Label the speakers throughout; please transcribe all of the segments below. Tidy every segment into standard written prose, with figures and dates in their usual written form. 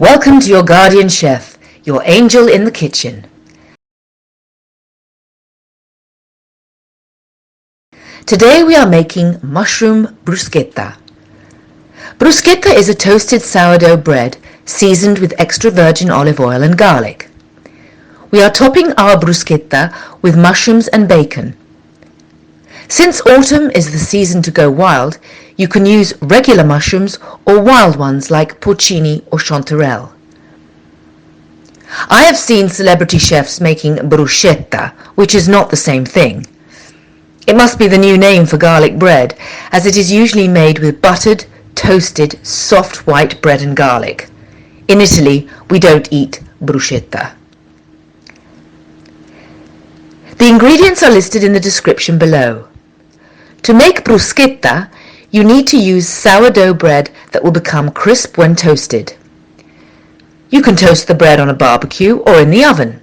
Speaker 1: Welcome to your guardian chef, your angel in the kitchen. Today we are making mushroom bruschetta. Bruschetta is a toasted sourdough bread seasoned with extra virgin olive oil and garlic. We are topping our bruschetta with mushrooms and bacon. Since autumn is the season to go wild, you can use regular mushrooms or wild ones like porcini or chanterelle. I have seen celebrity chefs making bruschetta, which is not the same thing. It must be the new name for garlic bread, as it is usually made with buttered, toasted, soft white bread and garlic. In Italy, we don't eat bruschetta. The ingredients are listed in the description below. To make bruschetta, you need to use sourdough bread that will become crisp when toasted. You can toast the bread on a barbecue or in the oven.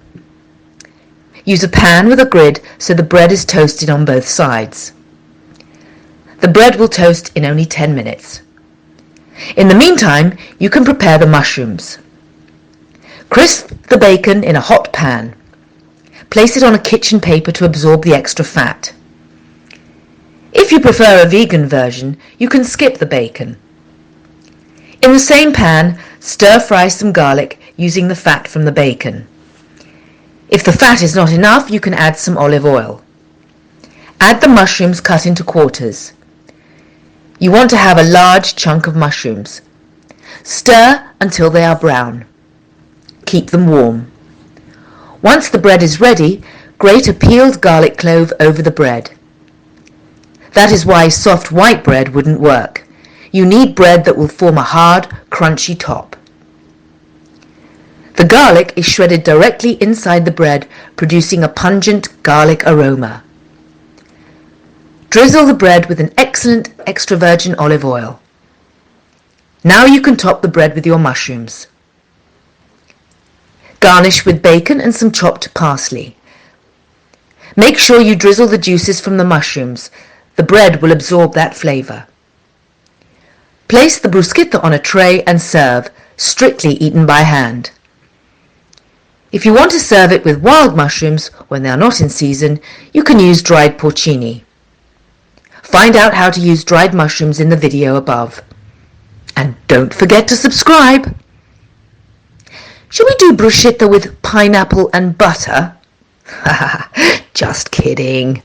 Speaker 1: Use a pan with a grid so the bread is toasted on both sides. The bread will toast in only 10 minutes. In the meantime, you can prepare the mushrooms. Crisp the bacon in a hot pan. Place it on a kitchen paper to absorb the extra fat. If you prefer a vegan version, you can skip the bacon. In the same pan, stir-fry some garlic using the fat from the bacon. If the fat is not enough, you can add some olive oil. Add the mushrooms cut into quarters. You want to have a large chunk of mushrooms. Stir until they are brown. Keep them warm. Once the bread is ready, grate a peeled garlic clove over the bread. That is why soft white bread wouldn't work. You need bread that will form a hard, crunchy top. The garlic is shredded directly inside the bread, producing a pungent garlic aroma. Drizzle the bread with an excellent extra virgin olive oil. Now you can top the bread with your mushrooms. Garnish with bacon and some chopped parsley. Make sure you drizzle the juices from the mushrooms. The bread will absorb that flavor. Place the bruschetta on a tray and serve, strictly eaten by hand. If you want to serve it with wild mushrooms when they are not in season, you can use dried porcini. Find out how to use dried mushrooms in the video above. And don't forget to subscribe! Should we do bruschetta with pineapple and butter? Just kidding!